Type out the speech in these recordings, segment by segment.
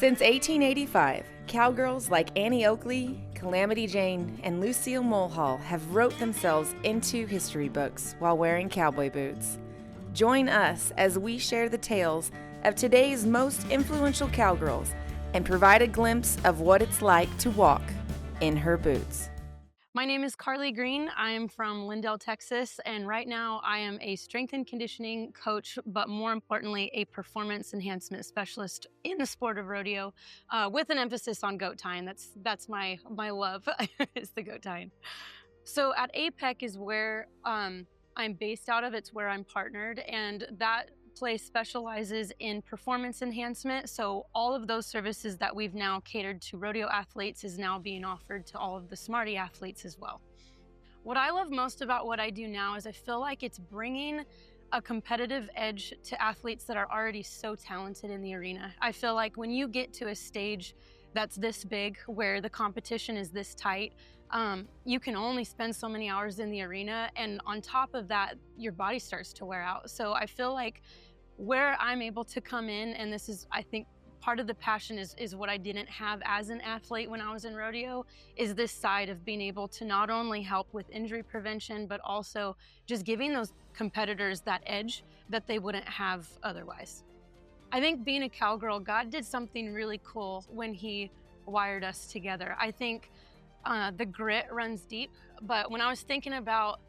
Since 1885, cowgirls like Annie Oakley, Calamity Jane, and Lucille Mulhall have wrote themselves into history books while wearing cowboy boots. Join us as we share the tales of today's most influential cowgirls and provide a glimpse of what it's like to walk in her boots. My name is Carly Green. I am from Lindell, Texas, and right now I am a strength and conditioning coach, but more importantly, a performance enhancement specialist in the sport of rodeo, with an emphasis on goat tying. That's my love is the goat tying. So at APEC is where I'm based out of. It's where I'm partnered, and that place specializes in performance enhancement. So all of those services that we've now catered to rodeo athletes is now being offered to all of the Smarty athletes as well. What I love most about what I do now is I feel like it's bringing a competitive edge to athletes that are already so talented in the arena. I feel like when you get to a stage that's this big, where the competition is this tight, you can only spend so many hours in the arena, and on top of that, your body starts to wear out. So I feel like where I'm able to come in, and this is, I think, part of the passion is what I didn't have as an athlete when I was in rodeo, is this side of being able to not only help with injury prevention, but also just giving those competitors that edge that they wouldn't have otherwise. I think being a cowgirl, God did something really cool when He wired us together. I think the grit runs deep, but when I was thinking about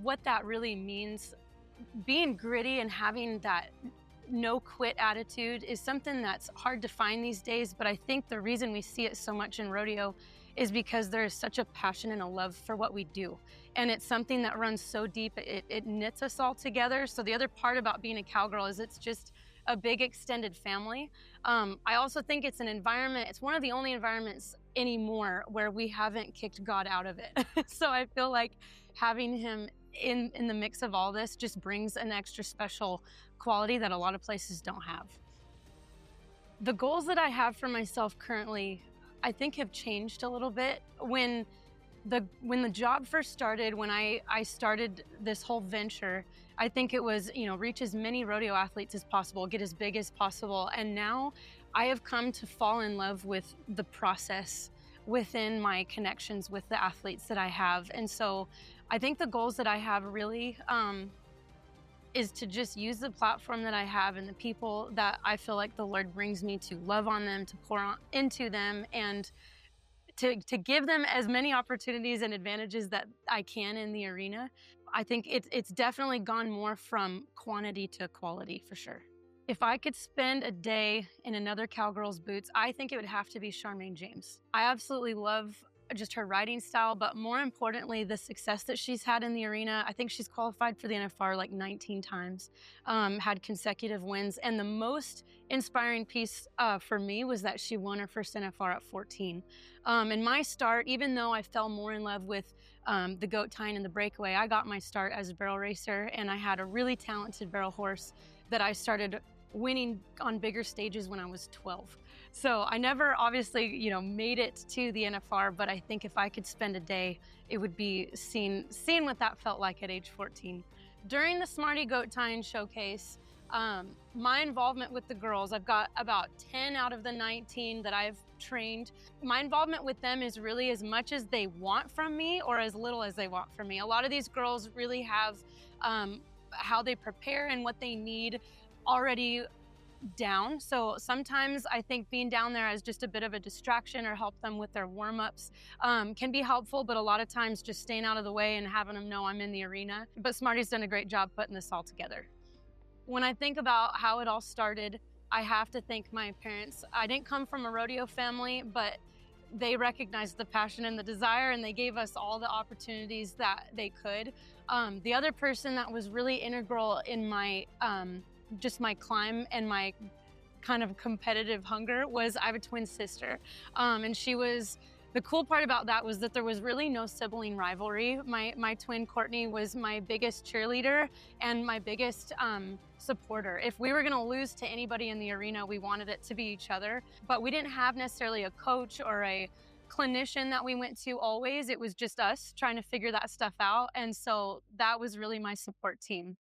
what that really means, being gritty and having that no quit attitude is something that's hard to find these days, but I think the reason we see it so much in rodeo is because there is such a passion and a love for what we do. And it's something that runs so deep, it knits us all together. So the other part about being a cowgirl is it's just a big extended family. I also think it's an environment, it's one of the only environments anymore where we haven't kicked God out of it. So I feel like having Him in the mix of all this just brings an extra special quality that a lot of places don't have. The goals that I have for myself currently, I think, have changed a little bit. When the job first started, when I started this whole venture, I think it was, reach as many rodeo athletes as possible, get as big as possible. And now I have come to fall in love with the process within my connections with the athletes that I have. And so I think the goals that I have really is to just use the platform that I have and the people that I feel like the Lord brings me to love on them, to pour into them, and to give them as many opportunities and advantages that I can in the arena. I think it's definitely gone more from quantity to quality, for sure. If I could spend a day in another cowgirl's boots, I think it would have to be Charmaine James. I absolutely love just her riding style, but more importantly, the success that she's had in the arena. I think she's qualified for the NFR like 19 times, had consecutive wins. And the most inspiring piece for me was that she won her first NFR at 14. And my start, even though I fell more in love with the goat tying and the breakaway, I got my start as a barrel racer, and I had a really talented barrel horse that I started winning on bigger stages when I was 12. So I never obviously, made it to the NFR, but I think if I could spend a day, it would be seeing what that felt like at age 14. During the Smarty Goat Tying Showcase, my involvement with the girls, I've got about 10 out of the 19 that I've trained. My involvement with them is really as much as they want from me or as little as they want from me. A lot of these girls really have how they prepare and what they need already down. So sometimes I think being down there as just a bit of a distraction or help them with their warm-ups can be helpful, but a lot of times just staying out of the way and having them know I'm in the arena. But Smarty's done a great job putting this all together. When I think about how it all started, I have to thank my parents. I didn't come from a rodeo family, but they recognized the passion and the desire, and they gave us all the opportunities that they could. The other person that was really integral in my just my climb and my kind of competitive hunger was I have a twin sister. And the cool part about that was that there was really no sibling rivalry. My twin Courtney was my biggest cheerleader and my biggest supporter. If we were gonna lose to anybody in the arena, we wanted it to be each other, but we didn't have necessarily a coach or a clinician that we went to always. It was just us trying to figure that stuff out. And so that was really my support team.